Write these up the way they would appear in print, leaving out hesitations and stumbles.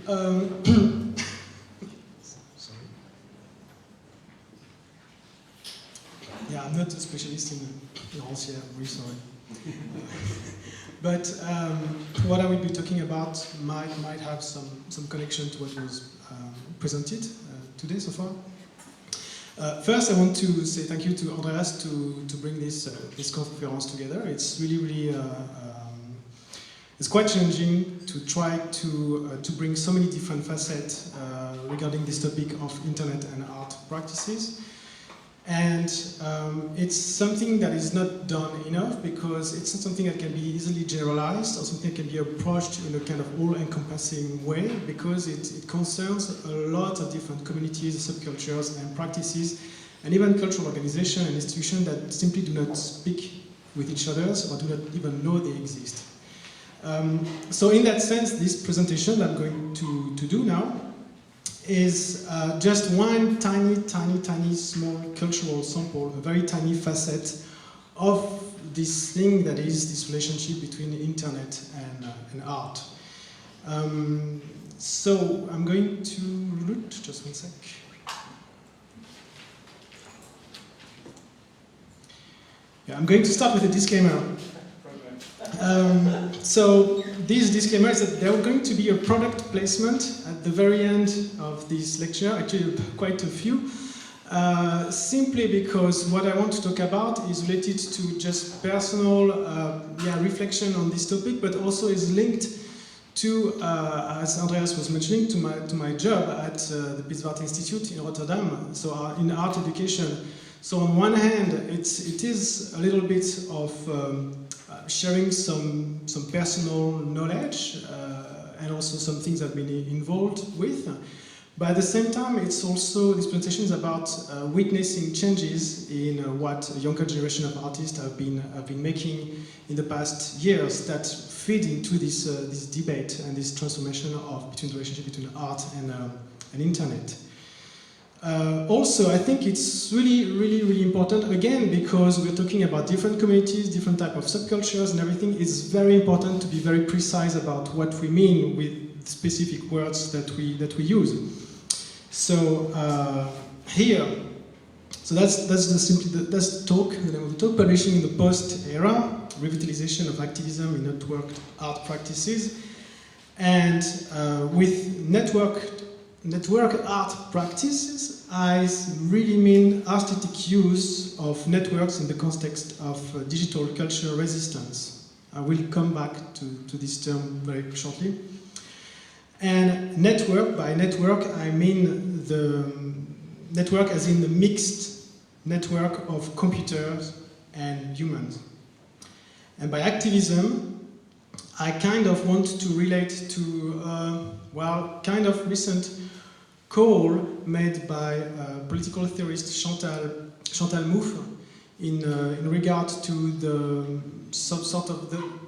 Sorry. Yeah, I'm not a specialist in Russia, I'm really sorry. But what I will be talking about might have some connection to what was presented today so far. First, I want to say thank you to Andreas to bring this conference together. It's really it's quite challenging to try to bring so many different facets regarding this topic of internet and art practices. And it's something that is not done enough because it's not something that can be easily generalized or something that can be approached in a kind of all-encompassing way, because it concerns a lot of different communities, subcultures and practices, and even cultural organizations and institutions that simply do not speak with each other or do not even know they exist. So in that sense, this presentation that I'm going to do now is just one tiny small cultural sample, a very tiny facet of this thing that is this relationship between the internet and art. So I'm going to, just one sec. Yeah, I'm going to start with a disclaimer. So this disclaimer is that there are going to be a product placement at the very end of this lecture, actually quite a few, simply because what I want to talk about is related to just personal reflection on this topic, but also is linked to, as Andreas was mentioning, to my job at the Institut in Rotterdam, so in art education. So on one hand, it is a little bit of sharing some personal knowledge and also some things I've been involved with. But at the same time, it's also, this presentation is about witnessing changes in what a younger generation of artists have been making in the past years that feed into this debate and this transformation between the relationship between art and internet. Also, I think it's really important, again, because we're talking about different communities, different type of subcultures and everything. It's very important to be very precise about what we mean with specific words that we use. So here, so that's the talk, the name of the talk, publishing in the post-era, revitalization of activism in networked art practices, and with network art practices, I really mean aesthetic use of networks in the context of digital culture resistance. I will come back to this term very shortly. And network, by network, I mean the network as in the mixed network of computers and humans. And by activism, I kind of want to relate to, kind of recent call made by political theorist Chantal Mouffe in regard to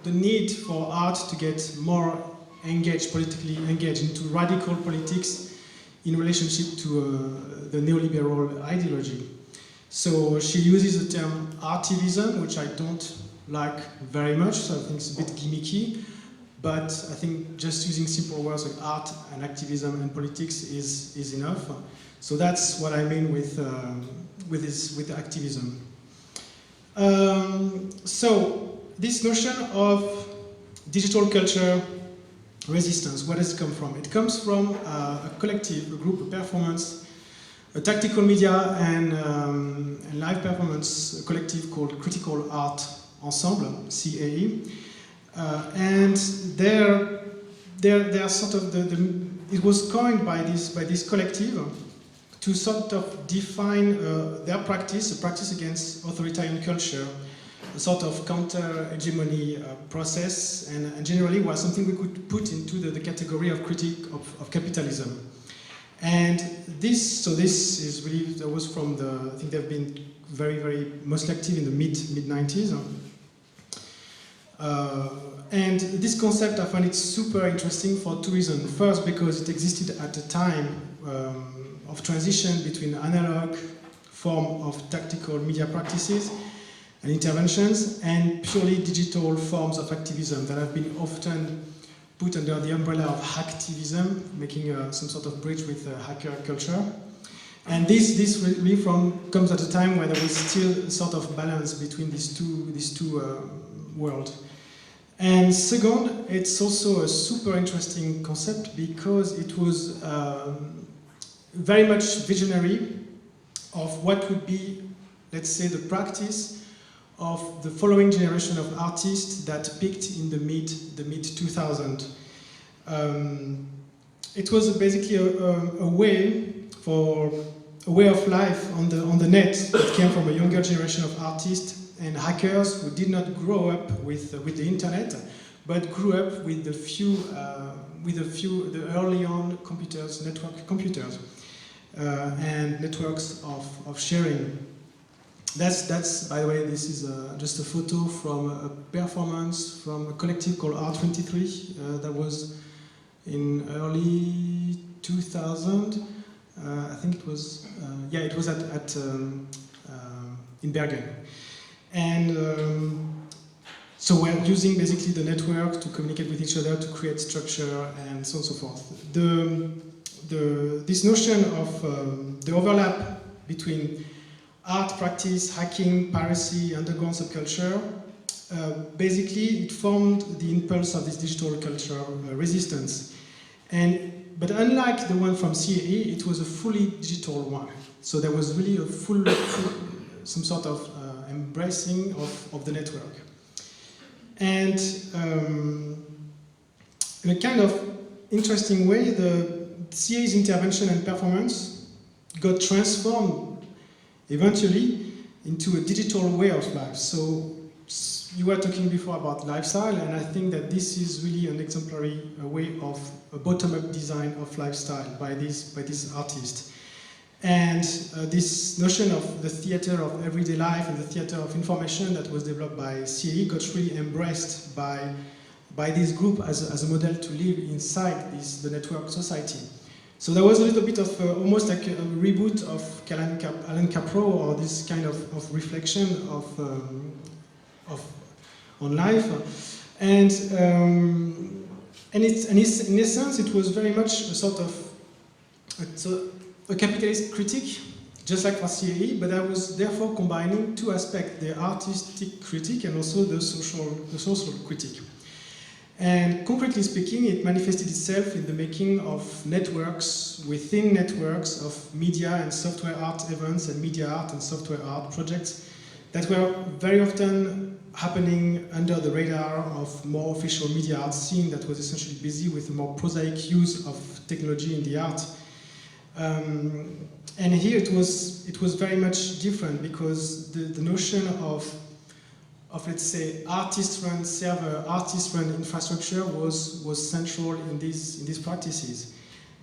the need for art to get more politically engaged into radical politics in relationship to the neoliberal ideology. So she uses the term artivism, which I don't like very much, so I think it's a bit gimmicky. But I think just using simple words like art and activism and politics is enough. So that's what I mean with activism. So this notion of digital culture resistance, where does it come from? It comes from a collective, a group, a performance, a tactical media and live performance collective called Critical Art Ensemble, CAE. And they're sort of it was coined by this collective to sort of define their practice, a practice against authoritarian culture, a sort of counter-hegemony process, and generally was something we could put into the category of critique of capitalism. And this is really, that was from I think they've been very mostly active in the mid-90s. And this concept, I find it super interesting for two reasons. First, because it existed at a time of transition between analog form of tactical media practices and interventions and purely digital forms of activism that have been often put under the umbrella of hacktivism, making some sort of bridge with hacker culture. And this really comes at a time where there was still a sort of balance between these two worlds. And second, it's also a super interesting concept because it was very much visionary of what would be, let's say, the practice of the following generation of artists that peaked in the mid 2000s. It was basically a way of life on the net that came from a younger generation of artists and hackers who did not grow up with the internet, but grew up with the early on computers, network computers, and networks of sharing. That's by the way, this is just a photo from a performance from a collective called R23 that was in early 2000. I think it was, it was in Bergen. And so we're using basically the network to communicate with each other, to create structure, and so on and so forth. This notion of the overlap between art practice, hacking, piracy, underground subculture, basically it formed the impulse of this digital culture resistance. But unlike the one from CAE, it was a fully digital one. So there was really a full some sort of embracing of the network. And in a kind of interesting way, the CAE's intervention and performance got transformed eventually into a digital way of life. So you were talking before about lifestyle, and I think that this is really an exemplary way of a bottom-up design of lifestyle by this artist. And this notion of the theater of everyday life and the theater of information that was developed by CAE got really embraced by this group as a model to live inside the network society. So there was a little bit of almost like a reboot of Alan Capro, or this kind of reflection on life, and in essence it was very much a sort of a capitalist critique, just like for CAE, but I was therefore combining two aspects: the artistic critique and also the social critique. And concretely speaking, it manifested itself in the making of networks within networks of media and software art events and media art and software art projects that were very often happening under the radar of more official media art scene that was essentially busy with a more prosaic use of technology in the art. And here it was very much different, because the notion of let's say artist-run server, artist-run infrastructure was central in these practices.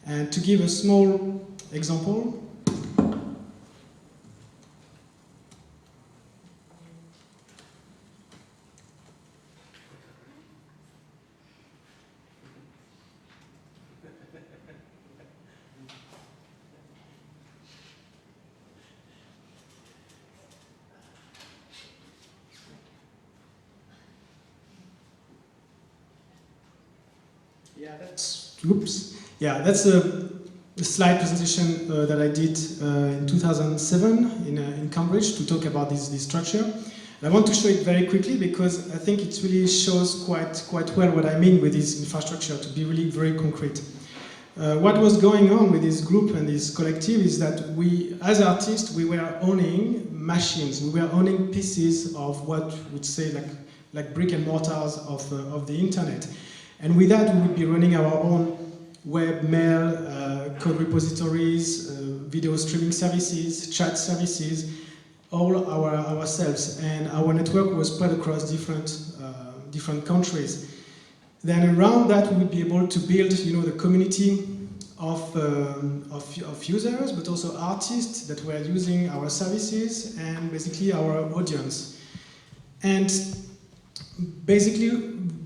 And to give a small example, that's a slide presentation that I did in 2007 in Cambridge to talk about this structure. And I want to show it very quickly because I think it really shows quite well what I mean with this infrastructure, to be really very concrete. What was going on with this group and this collective is that we, as artists, we were owning machines, we were owning pieces of what we'd say like brick and mortars of the internet. And with that, we would be running our own web, mail, code repositories, video streaming services, chat services, all ourselves. And our network was spread across different countries. Then around that, we would be able to build, the community of users, but also artists that were using our services, and basically our audience. And basically,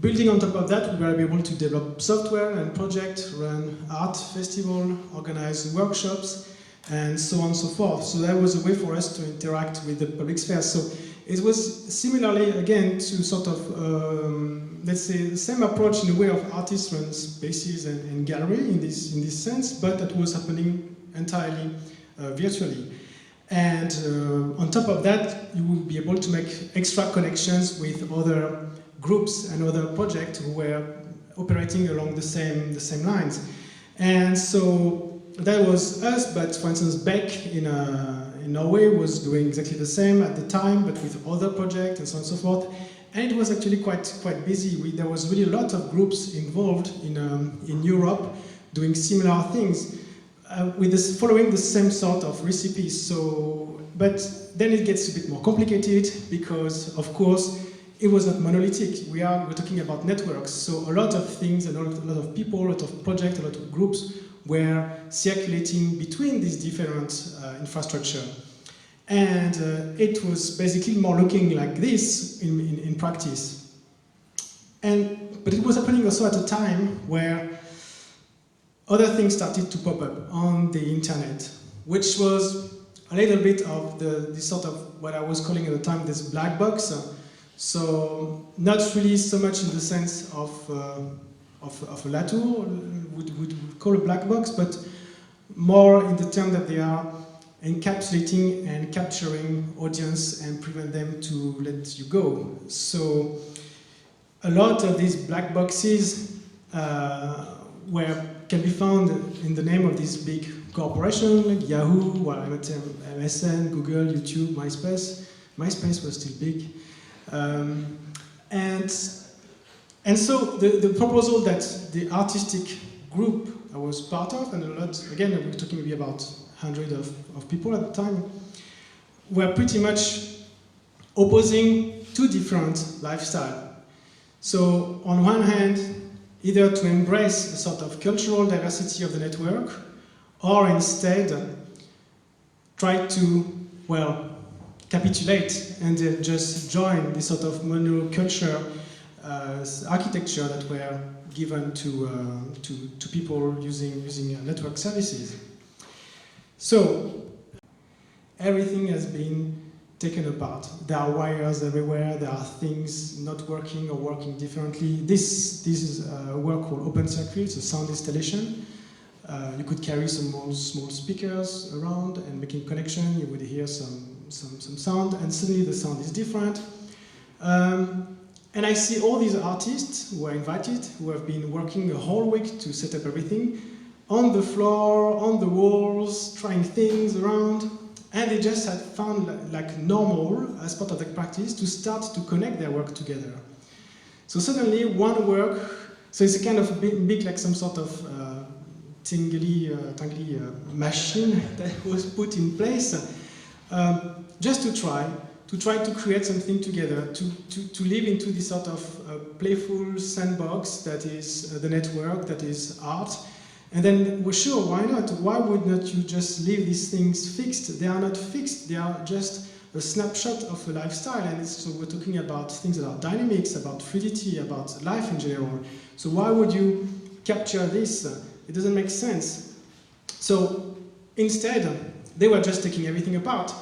building on top of that, we were able to develop software and projects, run art festival, organize workshops, and so on and so forth. So that was a way for us to interact with the public sphere. So it was similarly, again, to sort of, let's say, the same approach in a way of artist run spaces and gallery in this sense, but that was happening entirely virtually. And on top of that, you will be able to make extra connections with other groups and other projects who were operating along the same lines. And so that was us, but for instance, Beck in Norway was doing exactly the same at the time, but with other projects and so on and so forth. And it was actually quite busy. There was really a lot of groups involved in Europe doing similar things. With this, following the same sort of recipes. So, but then it gets a bit more complicated because, of course, it was not monolithic. We're talking about networks. So a lot of things, a lot of people, a lot of projects, a lot of groups were circulating between these different infrastructure. And it was basically more looking like this in practice. But it was happening also at a time where other things started to pop up on the internet, which was a little bit of this sort of what I was calling at the time this black box. So not really so much in the sense of a Latour would call a black box, but more in the term that they are encapsulating and capturing audience and prevent them to let you go. So a lot of these black boxes can be found in the name of these big corporations like Yahoo, MSN, Google, YouTube, MySpace. MySpace was still big. And so the proposal that the artistic group I was part of, and a lot, again, we're talking maybe about 100 of people at the time, were pretty much opposing two different lifestyles. So on one hand, either to embrace a sort of cultural diversity of the network, or instead try to, well, capitulate and just join this sort of monoculture architecture that were given to people using network services. So everything has been taken apart. There are wires everywhere, there are things not working or working differently. This is a work called Open Circuit, it's a sound installation. You could carry some small speakers around and making connection, you would hear some sound, and suddenly the sound is different. And I see all these artists who are invited, who have been working a whole week to set up everything, on the floor, on the walls, trying things around, and they just had found like normal, as part of the practice, to start to connect their work together. So suddenly one work, so it's a kind of big like some sort of tangly machine that was put in place just to try to create something together, to live into this sort of playful sandbox that is the network, that is art. And then, well, sure, why not? Why would not you just leave these things fixed? They are not fixed, they are just a snapshot of a lifestyle. And so we're talking about things that are dynamics, about fluidity, about life in general. So why would you capture this? It doesn't make sense. So instead, they were just taking everything apart,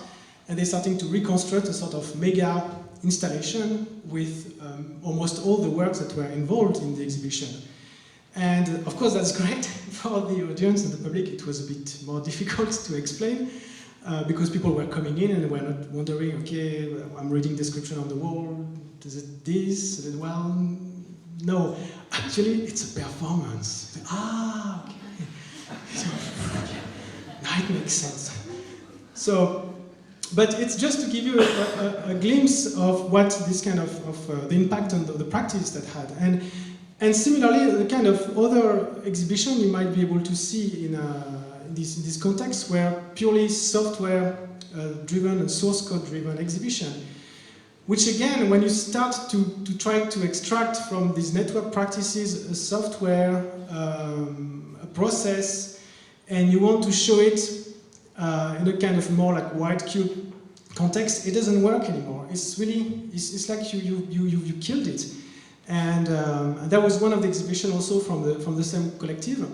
and they're starting to reconstruct a sort of mega installation with almost all the works that were involved in the exhibition. And of course that's great for the audience and the public. It was a bit more difficult to explain because people were coming in and were not wondering, okay, I'm reading description on the wall, is it this? Well, no, actually it's a performance. Ah, okay. So, now it makes sense. So, but it's just to give you a glimpse of what this kind of the impact on the practice that had. And similarly, the kind of other exhibition you might be able to see in this context were purely software-driven and source code-driven exhibition, which again, when you start to try to extract from these network practices a software, a process, and you want to show it in a kind of more like white cube context, it doesn't work anymore. It's really, it's like you killed it. And that was one of the exhibitions also from the same collective.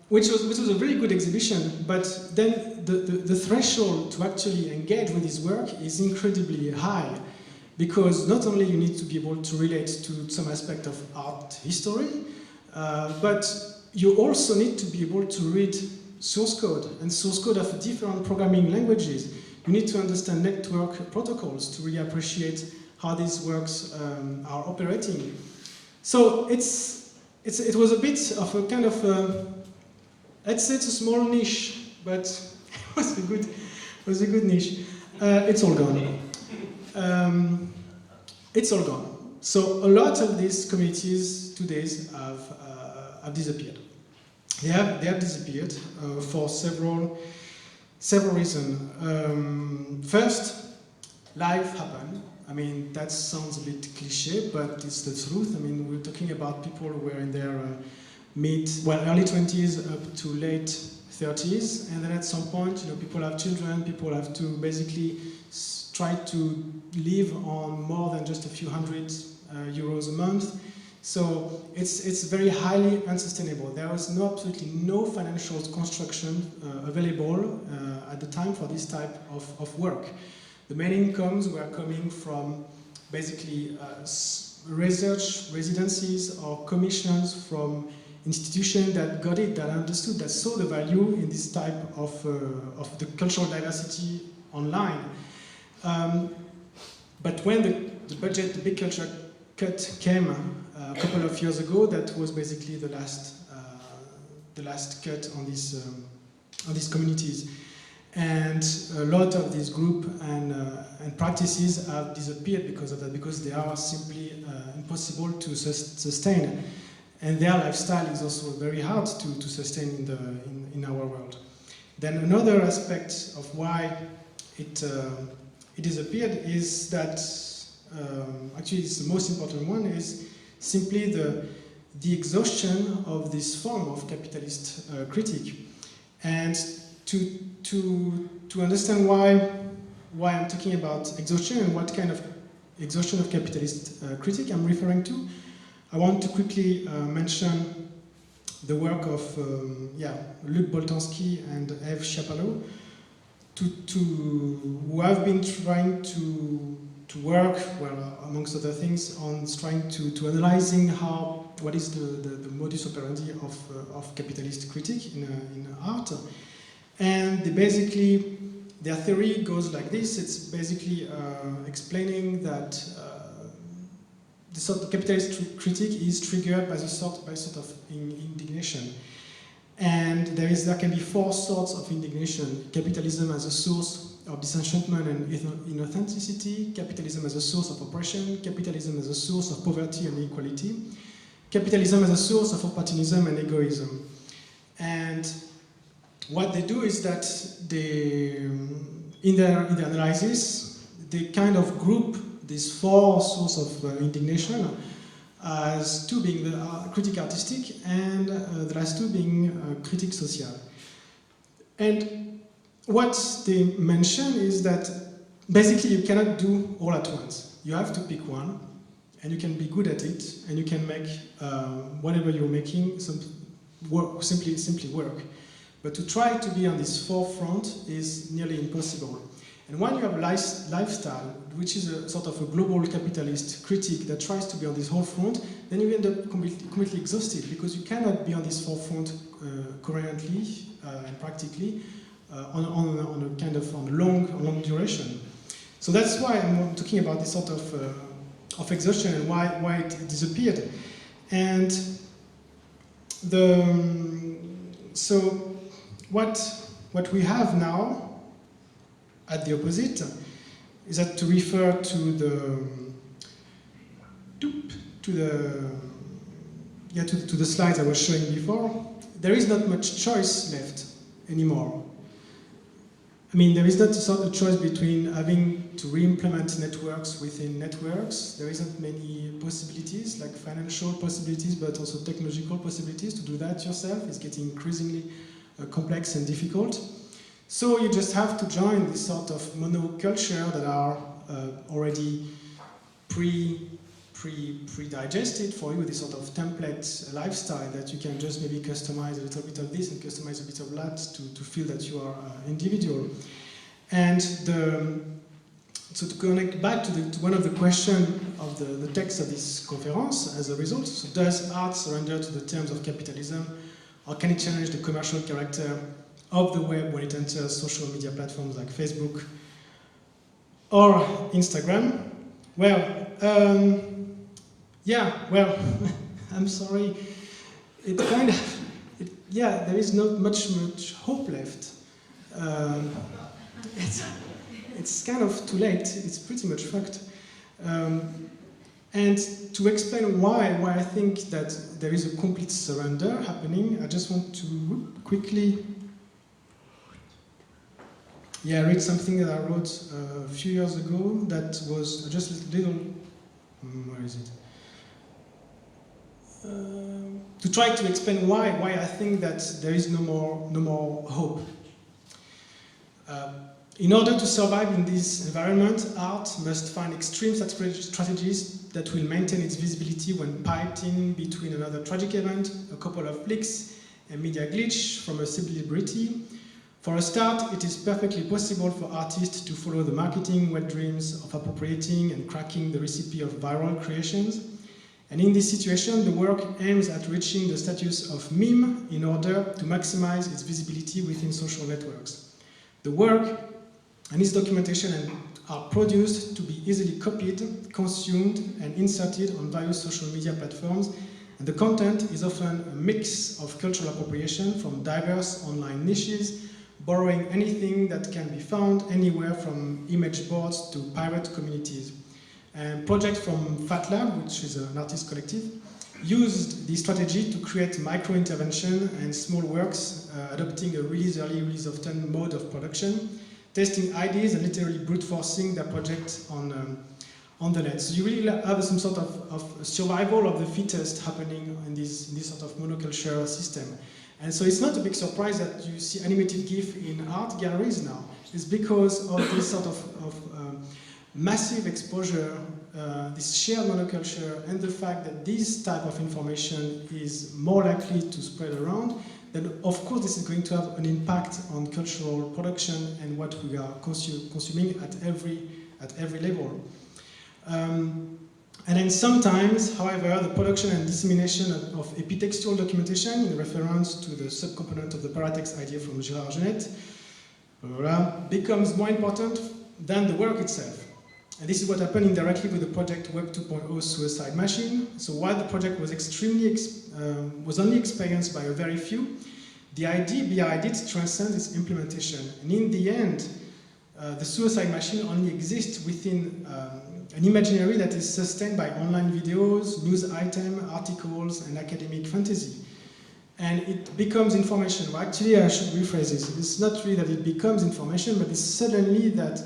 which was a very good exhibition, but then the threshold to actually engage with his work is incredibly high, because not only you need to be able to relate to some aspect of art history, but you also need to be able to read source code, and source code of different programming languages. You need to understand network protocols to really appreciate how these works are operating. So it was a bit of a kind of, let's say it's a small niche, but it was a good niche. It's all gone. It's all gone. So a lot of these communities today have disappeared. They have disappeared for several reasons. First, life happened. I mean, that sounds a bit cliche, but it's the truth. I mean, we're talking about people who were in their early 20s up to late 30s, and then at some point, people have children, people have to basically try to live on more than just a few hundred euros a month. So it's very highly unsustainable. There was absolutely no financial construction available at the time for this type of work. The main incomes were coming from basically research residencies or commissions from institutions that got it, that understood, that saw the value in this type of the cultural diversity online. But when the budget, the big culture cut came a couple of years ago, that was basically the last cut on these communities. And a lot of these groups and practices have disappeared because of that, because they are simply impossible to sustain. And their lifestyle is also very hard to sustain in our world. Then another aspect of why it disappeared is that, actually it's the most important one, is simply the exhaustion of this form of capitalist critique. And to understand why I'm talking about exhaustion and what kind of exhaustion of capitalist critique I'm referring to, I want to quickly mention the work of Luc Boltanski and Eve Chapalot, who have been trying to work, well, amongst other things, on trying to analyzing what is the modus operandi of capitalist critique in art. And their theory goes like this. It's basically explaining that the sort of capitalist critique is triggered by sort of indignation. And there can be four sorts of indignation: capitalism as a source of disenchantment and inauthenticity, capitalism as a source of oppression, capitalism as a source of poverty and inequality, capitalism as a source of opportunism and egoism. And what they do is that in their analysis, they kind of group these four sources of indignation as two being the critique artistic and the last two being critique social. And what they mention is that basically you cannot do all at once. You have to pick one, and you can be good at it, and you can make whatever you're making simply work. But to try to be on this forefront is nearly impossible. And when you have a lifestyle, which is a sort of a global capitalist critique that tries to be on this whole front, then you end up completely exhausted, because you cannot be on this forefront coherently and practically on a kind of long duration. So that's why I'm talking about this sort of exhaustion and why it disappeared. And so what we have now, at the opposite, is that to refer to the slides I was showing before, there is not much choice left anymore. I mean, there is not a choice between having to re-implement networks within networks. There isn't many possibilities, like financial possibilities, but also technological possibilities. To do that yourself is getting increasingly complex and difficult. So you just have to join this sort of monoculture that are already pre-digested for you, this sort of template lifestyle that you can just maybe customize a little bit of this and customize a bit of that to feel that you are individual. And so to connect back to one of the questions of the text of this conference as a result, so does art surrender to the terms of capitalism, or can it challenge the commercial character of the web when it enters social media platforms like Facebook or Instagram? Well, yeah, well, I'm sorry. It kind of, yeah, there is not much hope left. It's kind of too late. It's pretty much fucked. And to explain why I think that there is a complete surrender happening, I just want to quickly read something that I wrote a few years ago that was just a little, where is it? To try to explain why I think that there is no more hope. In order to survive in this environment, art must find extreme strategies that will maintain its visibility when piped in between another tragic event, a couple of clicks, a media glitch from a celebrity. For a start, it is perfectly possible for artists to follow the marketing wet dreams of appropriating and cracking the recipe of viral creations. And in this situation, the work aims at reaching the status of meme in order to maximize its visibility within social networks. The work and its documentation are produced to be easily copied, consumed, and inserted on various social media platforms, and the content is often a mix of cultural appropriation from diverse online niches, borrowing anything that can be found anywhere from image boards to pirate communities. And projects from FatLab, which is an artist collective, used this strategy to create micro-intervention and small works, adopting a release early, release often mode of production, testing ideas and literally brute forcing their project on the net. So you really have some sort of survival of the fittest happening in this sort of monoculture system. And so it's not a big surprise that you see animated GIF in art galleries now. It's because of this sort of massive exposure, this shared monoculture, and the fact that this type of information is more likely to spread around, then of course this is going to have an impact on cultural production and what we are consuming at every level. And then sometimes, however, the production and dissemination of epitextual documentation in reference to the subcomponent of the paratext idea from Gérard Genet becomes more important than the work itself. And this is what happened indirectly with the project Web 2.0 Suicide Machine. So while the project was was only experienced by a very few, the idea behind it transcends its implementation. And in the end, the suicide machine only exists within an imaginary that is sustained by online videos, news items, articles, and academic fantasy. And it becomes information. Well, actually, I should rephrase this. It's not really that it becomes information, but it's suddenly that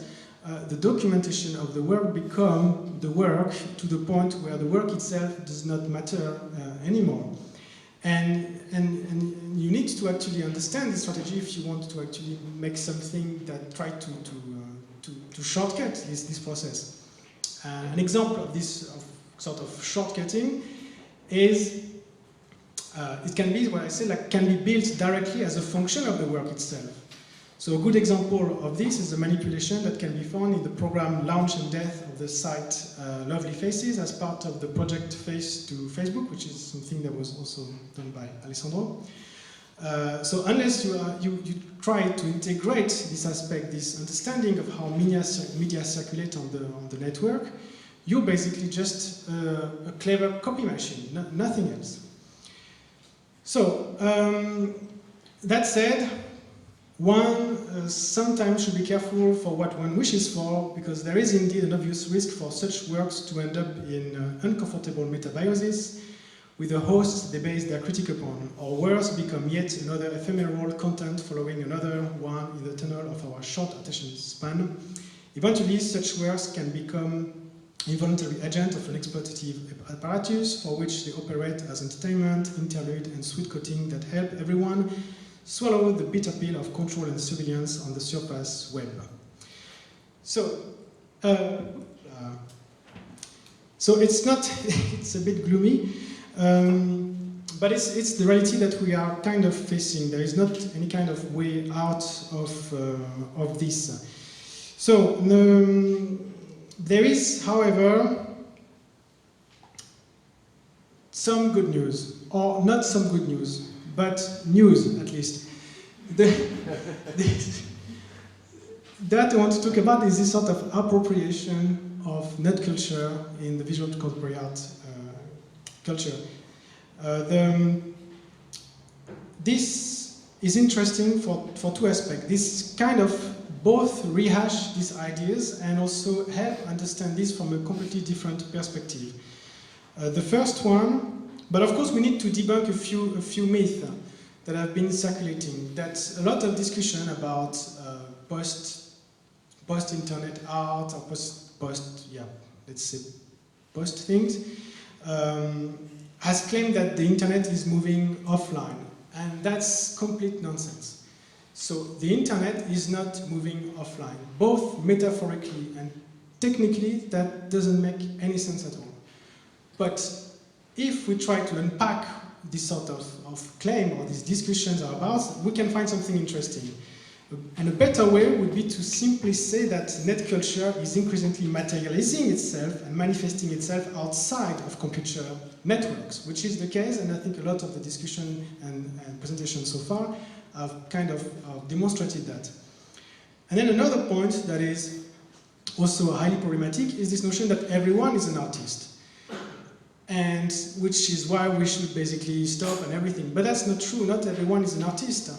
the documentation of the work becomes the work to the point where the work itself does not matter anymore. And you need to actually understand this strategy if you want to actually make something that tries to shortcut this process. An example of this sort of shortcutting is it can be what I say, like, can be built directly as a function of the work itself. So a good example of this is the manipulation that can be found in the program Launch and Death of the site Lovely Faces as part of the project Face to Facebook, which is something that was also done by Alessandro. So unless you try to integrate this aspect, this understanding of how media circulate on the network, you're basically just a clever copy machine, nothing else. So that said, one sometimes should be careful for what one wishes for, because there is indeed an obvious risk for such works to end up in uncomfortable metabiosis with the hosts they base their critique upon, or worse, become yet another ephemeral content following another one in the tunnel of our short attention span. Eventually, such works can become involuntary agent of an exploitative apparatus for which they operate as entertainment, interlude, and sweet coating that help everyone swallow the bitter pill of control and surveillance on the surface web. So So it's not, it's a bit gloomy, but it's the reality that we are kind of facing. There is not any kind of way out of this. So there is, however, some good news, or not some good news, but news at least. That I want to talk about is this sort of appropriation of net culture in the visual contemporary art culture. This is interesting for two aspects. This kind of both rehash these ideas and also help understand this from a completely different perspective. The first one, but of course we need to debunk a few myths that have been circulating. That's a lot of discussion about post-internet art, or let's say post things, has claimed that the internet is moving offline, and that's complete nonsense. So the internet is not moving offline, both metaphorically and technically. That doesn't make any sense at all. But if we try to unpack this sort of claim or these discussions are about, we can find something interesting. And a better way would be to simply say that net culture is increasingly materializing itself and manifesting itself outside of computer networks, which is the case, and I think a lot of the discussion and presentation so far have kind of demonstrated that. And then another point that is also highly problematic is this notion that everyone is an artist, and which is why we should basically stop and everything. But that's not true. Not everyone is an artist.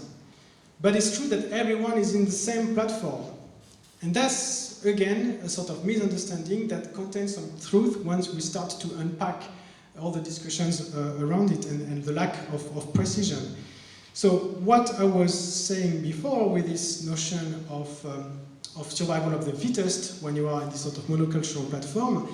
But it's true that everyone is in the same platform. And that's, again, a sort of misunderstanding that contains some truth once we start to unpack all the discussions around it and the lack of precision. So what I was saying before with this notion of survival of the fittest when you are in this sort of monocultural platform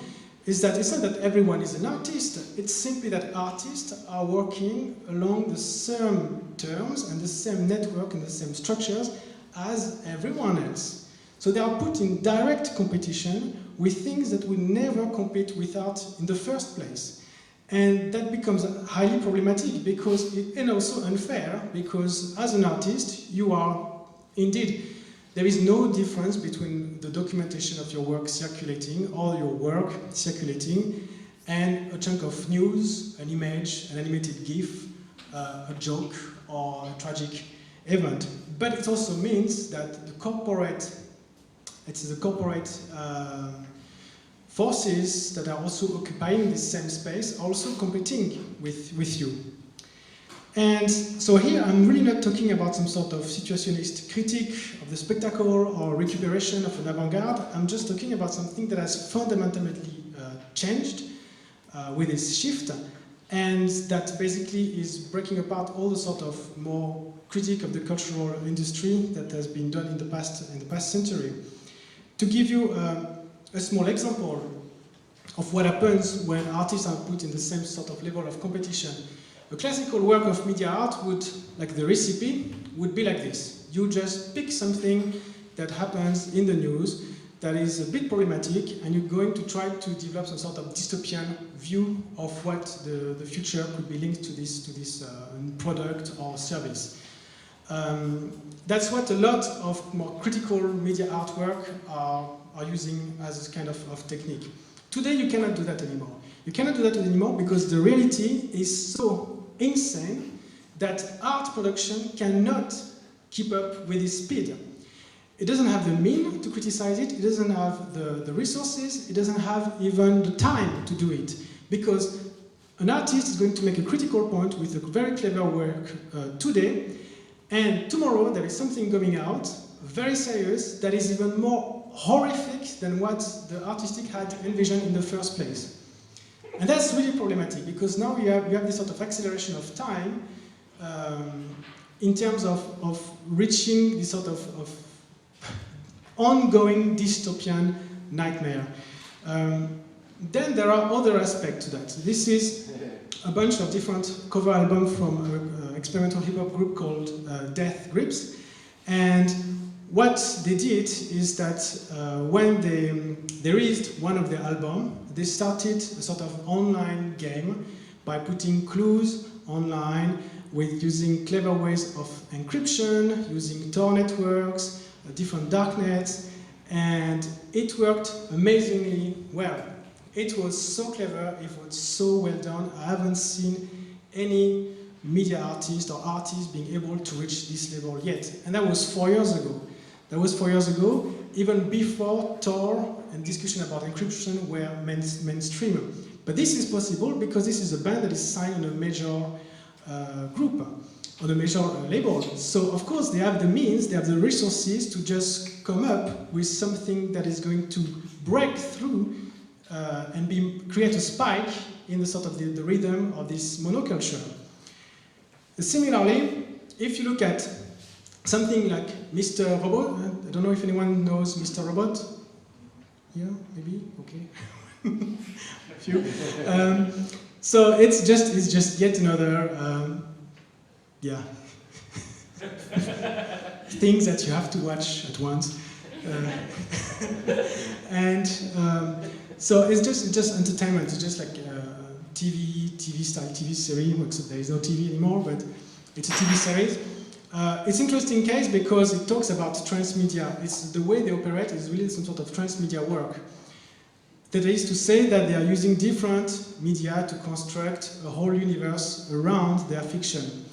is that it's not that everyone is an artist, it's simply that artists are working along the same terms and the same network and the same structures as everyone else. So they are put in direct competition with things that we never compete without in the first place. And that becomes highly problematic because and also unfair, because as an artist, you are indeed, there is no difference between the documentation of your work circulating, or your work circulating, and a chunk of news, an image, an animated GIF, a joke, or a tragic event. But it also means that the corporate forces that are also occupying the same space are also competing with you. And so here I'm really not talking about some sort of situationist critique of the spectacle or recuperation of an avant-garde. I'm just talking about something that has fundamentally changed with this shift, and that basically is breaking apart all the sort of more critique of the cultural industry that has been done in the past century. To give you a small example of what happens when artists are put in the same sort of level of competition. A classical work of media art would, like the recipe, would be like this. You just pick something that happens in the news that is a bit problematic, and you're going to try to develop some sort of dystopian view of what the future could be linked to this product or service. That's what a lot of more critical media artwork are using as a kind of technique. Today you cannot do that anymore. You cannot do that anymore because the reality is so insane that art production cannot keep up with this speed. It doesn't have the means to criticize it, it doesn't have the resources, it doesn't have even the time to do it. Because an artist is going to make a critical point with a very clever work today, and tomorrow there is something going out, very serious, that is even more horrific than what the artistic had envisioned in the first place. And that's really problematic, because now you have this sort of acceleration of time in terms of reaching this sort of ongoing dystopian nightmare. Then there are other aspects to that. This is a bunch of different cover albums from an experimental hip-hop group called Death Grips. And what they did is that when they released one of their albums, they started a sort of online game by putting clues online with using clever ways of encryption, using Tor networks, different darknets, and it worked amazingly well. It was so clever, it was so well done. I haven't seen any media artist or artist being able to reach this level yet. And that was 4 years ago. That was 4 years ago, even before Tor and discussion about encryption were mainstream. But this is possible because this is a band that is signed on a major group, on a major label. So of course they have the means, they have the resources to just come up with something that is going to break through and create a spike in the sort of the rhythm of this monoculture. Similarly, if you look at something like Mr. Robot, I don't know if anyone knows Mr. Robot. Yeah, maybe, okay. A few. So it's just yet another, yeah, things that you have to watch at once, and so it's just entertainment. It's just like TV style TV series. Except there is no TV anymore, but it's a TV series. It's an interesting case because it talks about transmedia. It's the way they operate is really some sort of transmedia work. That is to say that they are using different media to construct a whole universe around their fiction.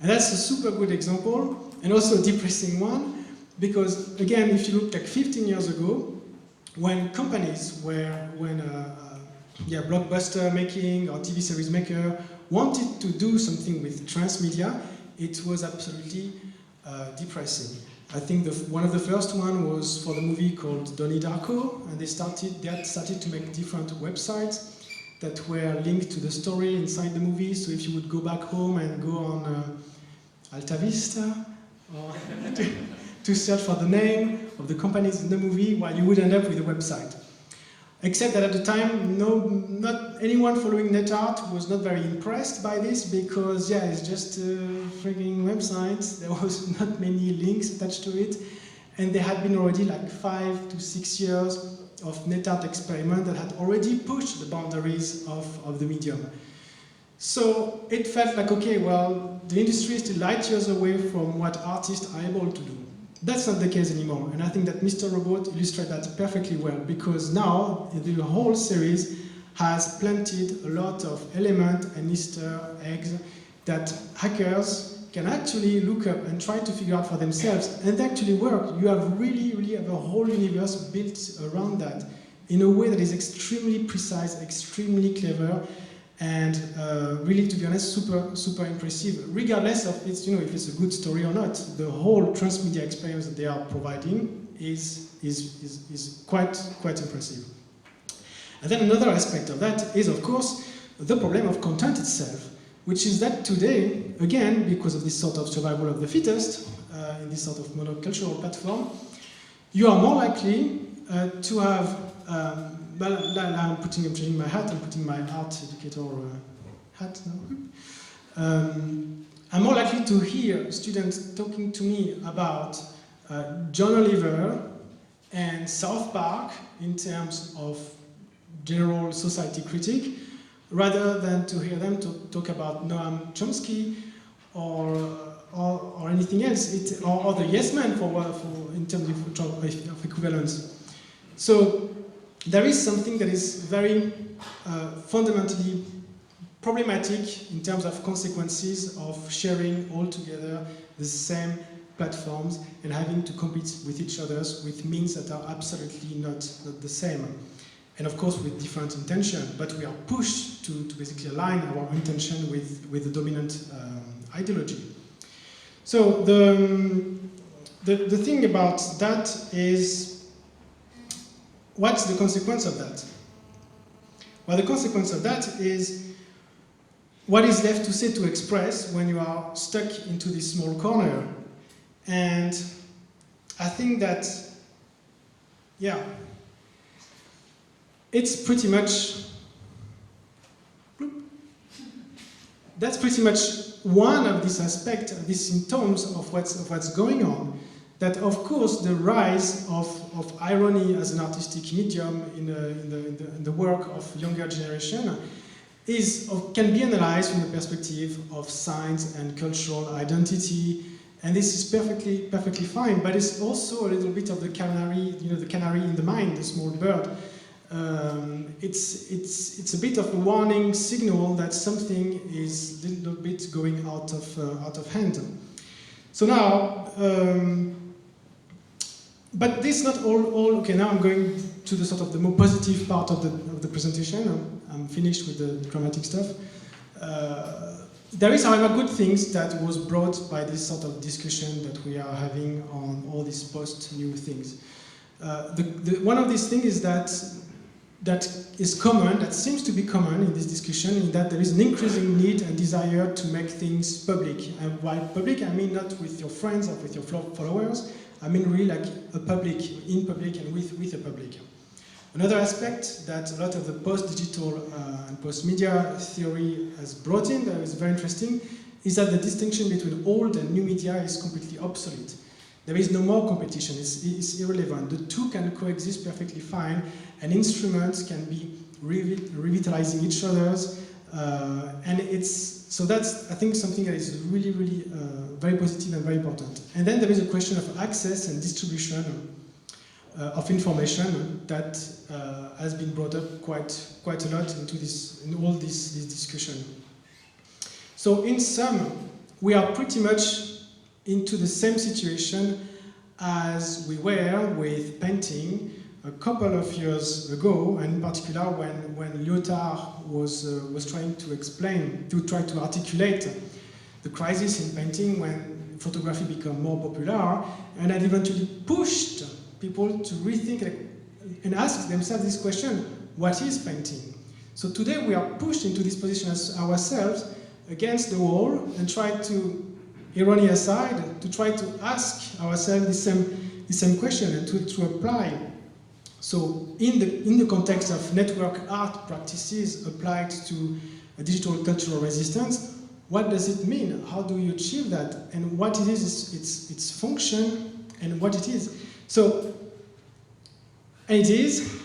And that's a super good example, and also a depressing one, because again, if you look like 15 years ago, when companies blockbuster making or TV series maker wanted to do something with transmedia, it was absolutely depressing. I think one of the first one was for the movie called Donnie Darko, and they had started to make different websites that were linked to the story inside the movie. So if you would go back home and go on Alta Vista or to search for the name of the companies in the movie, well, you would end up with a website. Except that at the time, not anyone following NetArt was not very impressed by this because, yeah, it's just a frigging website. There was not many links attached to it. And there had been already like 5 to 6 years of NetArt experiment that had already pushed the boundaries of the medium. So it felt like, okay, well, the industry is still light years away from what artists are able to do. That's not the case anymore, and I think that Mr. Robot illustrates that perfectly well, because now the whole series has planted a lot of elements and Easter eggs that hackers can actually look up and try to figure out for themselves, and they actually work. You have really have a whole universe built around that in a way that is extremely precise, extremely clever, and really, to be honest, super impressive. Regardless of if it's a good story or not, the whole transmedia experience that they are providing is quite impressive. And then another aspect of that is, of course, the problem of content itself, which is that today, again, because of this sort of survival of the fittest in this sort of monocultural platform, you are more likely to have I'm changing my hat, I'm putting my art educator hat now. I'm more likely to hear students talking to me about John Oliver and South Park in terms of general society critique, rather than to hear them talk about Noam Chomsky or anything else, or the Yes Man in terms of equivalence. So there is something that is very fundamentally problematic in terms of consequences of sharing all together the same platforms and having to compete with each other with means that are absolutely not the same. And of course with different intention, but we are pushed to basically align our intention with the dominant ideology. So the thing about that is, what's the consequence of that? Well, the consequence of that is what is left to say to express when you are stuck into this small corner. And I think that, yeah, it's pretty much, that's pretty much one of these aspects, these symptoms of what's going on. that of course the rise of irony as an artistic medium in the work of younger generation can be analyzed from the perspective of science and cultural identity, and this is perfectly fine. But it's also a little bit of the canary, the canary in the mine, the small bird. It's a bit of a warning signal that something is a little bit going out of hand. So now, but this is not all. Okay, now I'm going to the sort of the more positive part of the presentation. I'm finished with the dramatic stuff. There is, however, good things that was brought by this sort of discussion that we are having on all these post-new things. One of these things is that is common, that seems to be common in this discussion, in that there is an increasing need and desire to make things public. And by public, I mean not with your friends or with your followers, I mean really like a public, in public and with a public. Another aspect that a lot of the post-digital and post-media theory has brought in that is very interesting is that the distinction between old and new media is completely obsolete. There is no more competition, it's irrelevant. The two can coexist perfectly fine, and instruments can be revitalizing each other's, and so that's, I think, something that is really, really very positive and very important. And then there is a question of access and distribution of information that has been brought up quite a lot in all this discussion. So in sum, we are pretty much into the same situation as we were with painting a couple of years ago, and in particular when Lyotard was trying to try to articulate the crisis in painting when photography became more popular, and had eventually pushed people to rethink and ask themselves this question: what is painting? So today we are pushed into this position as ourselves against the wall and try to, irony aside, to try to ask ourselves the same question and to apply. So in the context of network art practices applied to a digital cultural resistance, what does it mean? How do you achieve that? And what it is its function and what it is. So, and it is,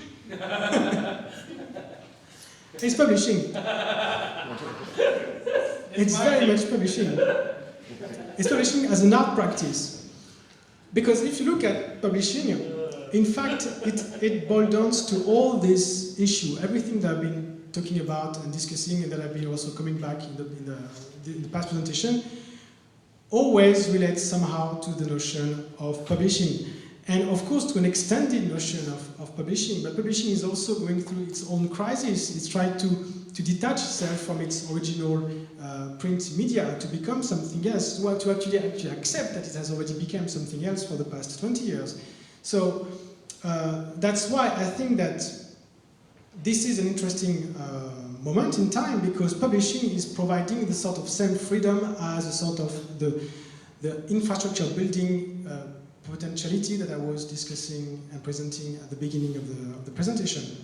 it's publishing. It's very much publishing. It's publishing as an art practice. Because if you look at publishing, in fact, it boils down to all this issue, everything that I've been talking about and discussing, and that I've been also coming back in the past presentation, always relates somehow to the notion of publishing. And of course, to an extended notion of publishing, but publishing is also going through its own crisis. It's trying to detach itself from its original print media to become something else, to actually accept that it has already become something else for the past 20 years. So that's why I think that this is an interesting moment in time, because publishing is providing the sort of same freedom as a sort of the infrastructure building potentiality that I was discussing and presenting at the beginning of the presentation.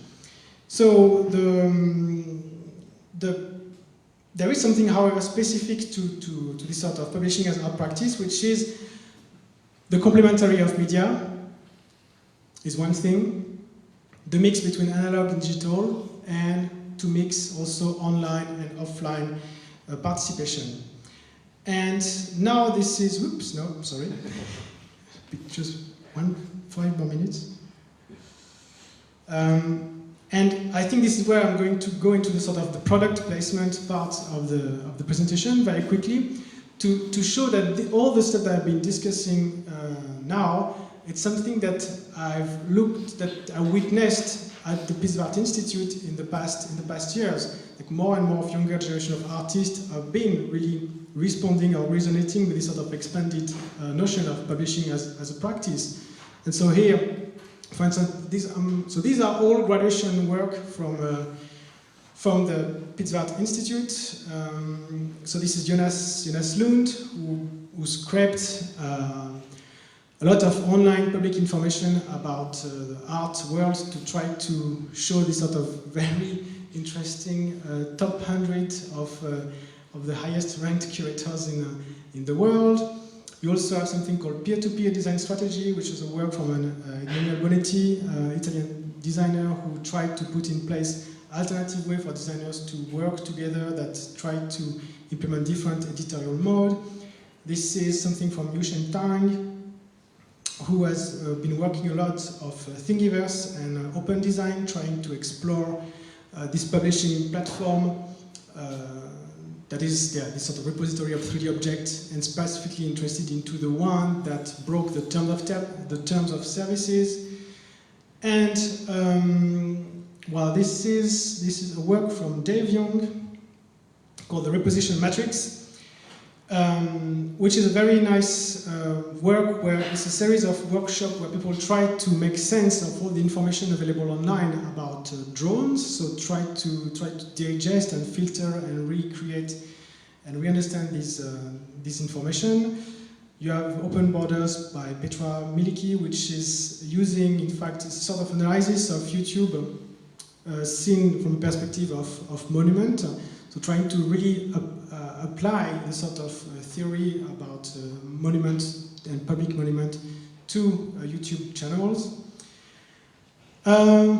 So there is something, however, specific to this sort of publishing as art practice, which is the complementary of media is one thing, the mix between analog and digital, and to mix also online and offline participation. And now this is, oops, no, sorry. Just 5 more minutes. And I think this is where I'm going to go into the sort of the product placement part of the presentation very quickly to show that all the stuff that I've been discussing now, it's something that I witnessed at the Piece of Art Institute in the past years. Like more and more of younger generation of artists have been really responding or resonating with this sort of expanded notion of publishing as a practice. And so here, for instance, these are all graduation work from the Piece of Art Institute. So this is Jonas Lund, who scraped a lot of online public information about the art world to try to show this sort of very interesting top 100 of the highest ranked curators in the world. You also have something called peer-to-peer design strategy, which is a work from Emanuele Bonetti, Italian designer, who tried to put in place alternative way for designers to work together that try to implement different editorial mode. This is something from Yushen Tang, who has been working a lot of Thingiverse and open design, trying to explore this publishing platform that is this sort of repository of 3D objects, and specifically interested into the one that broke the terms of services. And well, this is a work from Dave Young called the Reposition Matrix, which is a very nice work where it's a series of workshops where people try to make sense of all the information available online about drones. So try to digest and filter and recreate and re-understand this information. You have Open Borders by Petra Miliki, which is using, in fact, a sort of analysis of YouTube seen from the perspective of monument. So trying to really apply the sort of theory about monument and public monument to YouTube channels.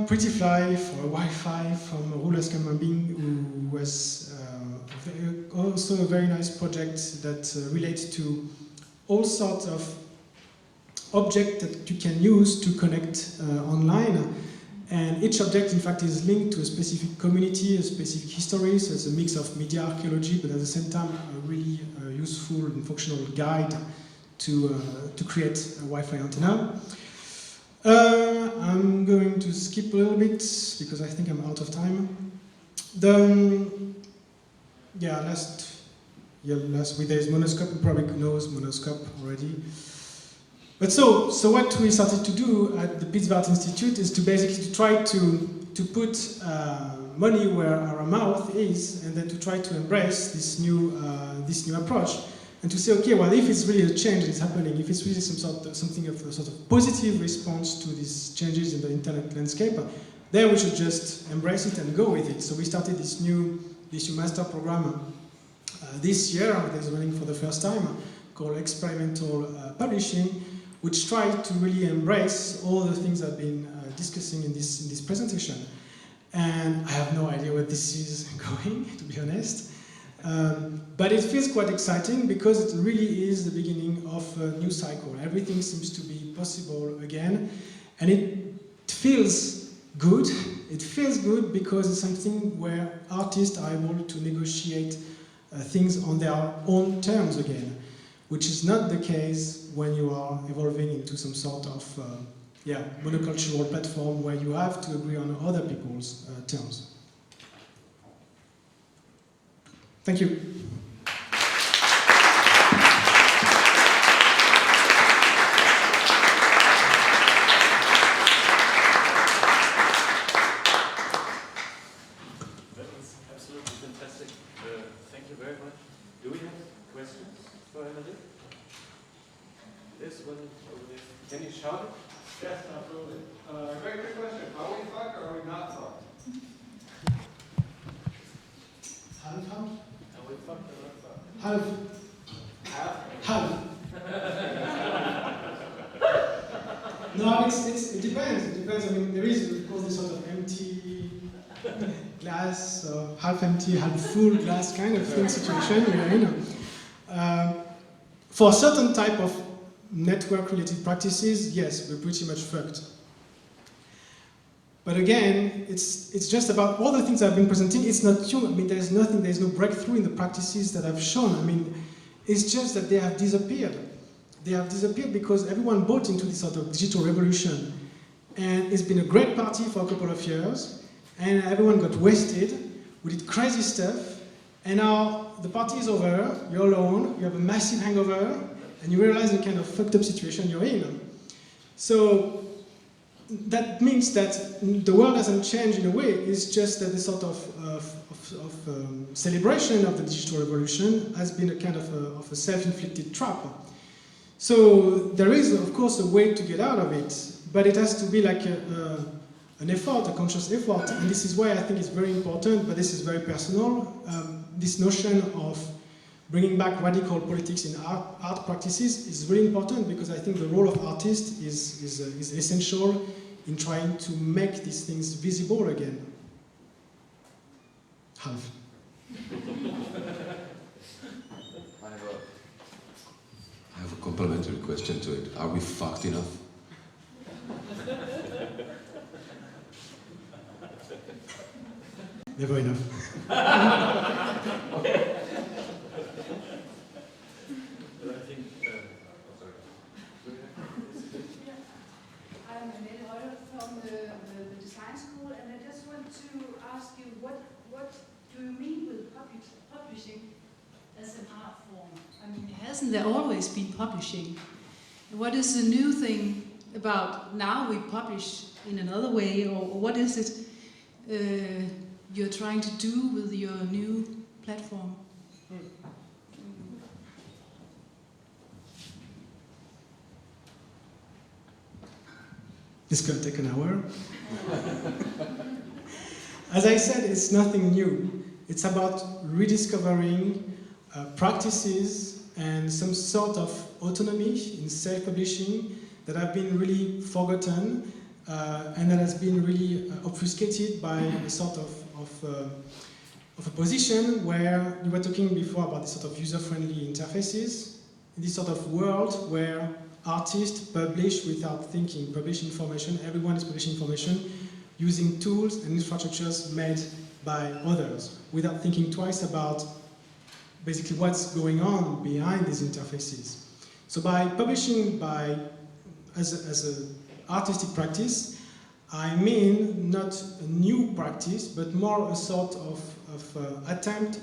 Pretty Fly for Wi-Fi from Rulas Kamambing, who was also a very nice project that relates to all sorts of objects that you can use to connect online. And each object, in fact, is linked to a specific community, a specific history, so it's a mix of media archaeology, but at the same time, a really useful and functional guide to create a Wi-Fi antenna. I'm going to skip a little bit, because I think I'm out of time. Last week there is Monoscope. You probably knows Monoscope already. But so what we started to do at the Art Institute is to basically try to put money where our mouth is, and then to try to embrace this new approach, and to say, okay, well, if it's really a change that's happening, if it's really something of a sort of positive response to these changes in the internet landscape, then we should just embrace it and go with it. So we started this new master program this year that is running for the first time, called Experimental Publishing, which try to really embrace all the things I've been discussing in this presentation. And I have no idea where this is going, to be honest. But it feels quite exciting, because it really is the beginning of a new cycle. Everything seems to be possible again. And it feels good. It feels good because it's something where artists are able to negotiate things on their own terms again, which is not the case when you are evolving into some sort of monocultural platform where you have to agree on other people's terms. Thank you. That was absolutely fantastic. Thank you very much. Do we have questions for Aymeric? This one over there. Can you shout it? Yes, absolutely. Very quick question. Are we fucked or are we not fucked? Half? Are we fucked or not fucked? Half. Half? Half. No, it depends. It depends. I mean, there is, of course, this sort of empty glass, half empty, half full glass kind of thing situation we're in. For a certain type of network-related practices, yes, we're pretty much fucked. But again, it's just about all the things I've been presenting. It's not new. I mean, there's no breakthrough in the practices that I've shown. I mean, it's just that they have disappeared. They have disappeared because everyone bought into this sort of digital revolution. And it's been a great party for a couple of years, and everyone got wasted. We did crazy stuff, and now the party is over, you're alone, you have a massive hangover, and you realize the kind of fucked up situation you're in. So that means that the world hasn't changed in a way, it's just that the sort of celebration of the digital revolution has been a kind of a self-inflicted trap. So there is, of course, a way to get out of it, but it has to be like an effort, a conscious effort, and this is why I think it's very important, but this is very personal, this notion of bringing back radical politics in art practices is really important, because I think the role of artists is essential in trying to make these things visible again. Half. I have a complementary question to it. Are we fucked enough? Never enough. I'm Aymeric from the design school, and I just want to ask you, what do you mean with publishing as an art form? I mean, hasn't there always been publishing? What is the new thing about now we publish in another way, or what is it you're trying to do with your new platform? This could take an hour. As I said, it's nothing new. It's about rediscovering practices and some sort of autonomy in self-publishing that have been really forgotten and that has been really obfuscated by a sort of a position where you were talking before about this sort of user-friendly interfaces, in this sort of world where artists publish without thinking, publish information, everyone is publishing information using tools and infrastructures made by others, without thinking twice about basically what's going on behind these interfaces. So by publishing as an artistic practice, I mean not a new practice, but more a sort of attempt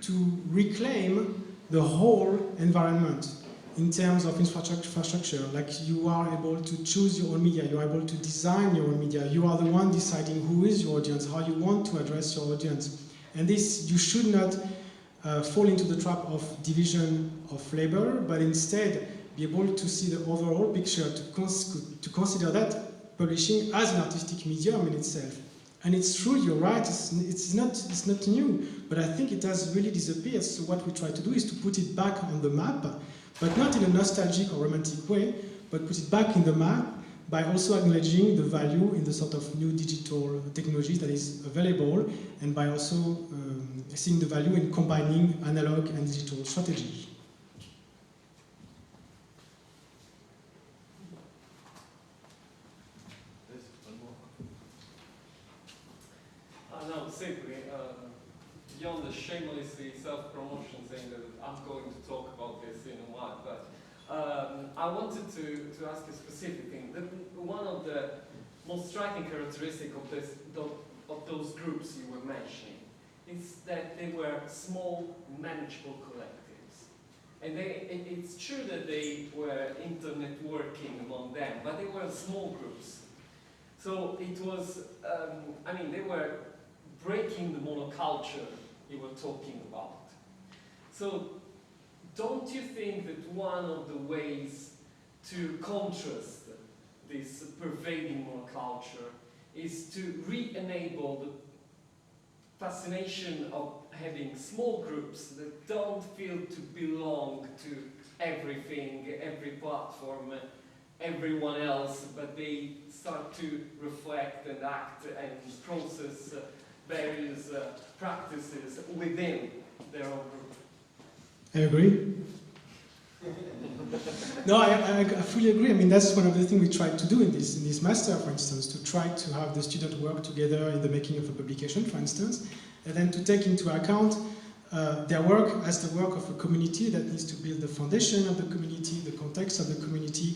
to reclaim the whole environment in terms of infrastructure. Like, you are able to choose your own media, you are able to design your own media, you are the one deciding who is your audience, how you want to address your audience. And this, you should not fall into the trap of division of labor, but instead be able to see the overall picture, to consider that publishing as an artistic medium in itself. And it's true, you're right, it's not new, but I think it has really disappeared. So what we try to do is to put it back on the map, but not in a nostalgic or romantic way, but put it back in the map by also acknowledging the value in the sort of new digital technology that is available, and by also seeing the value in combining analog and digital strategy. No, simply, beyond the shamelessly self-promotion thing that I'm going to talk about this in a while, but I wanted to ask a specific thing. One of the most striking characteristics of those groups you were mentioning is that they were small, manageable collectives. And it's true that they were internet-working among them, but they were small groups. So it was, I mean, they were breaking the monoculture you were talking about. So don't you think that one of the ways to contrast this pervading monoculture is to re-enable the fascination of having small groups that don't feel to belong to everything, every platform, everyone else, but they start to reflect and act and process various practices within their own group? I agree. No, I fully agree. I mean, that's one of the things we tried to do in this master, for instance, to try to have the students work together in the making of a publication, for instance, and then to take into account their work as the work of a community that needs to build the foundation of the community, the context of the community,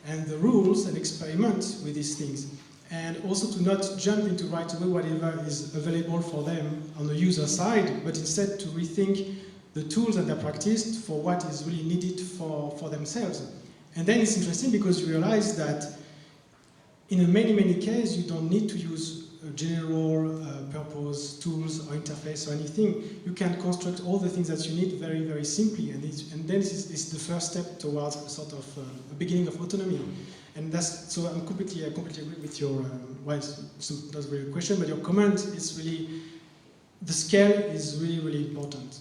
and the rules, and experiment with these things. And also to not jump into right away whatever is available for them on the user side, but instead to rethink the tools that they're practiced for what is really needed for themselves. And then it's interesting because you realize that in many cases you don't need to use general purpose tools or interface or anything. You can construct all the things that you need very, very simply, and then it's the first step towards a sort of a beginning of autonomy. And that's, so I completely agree with your, well, that's really a question, but your comment is really, the scale is really, really important.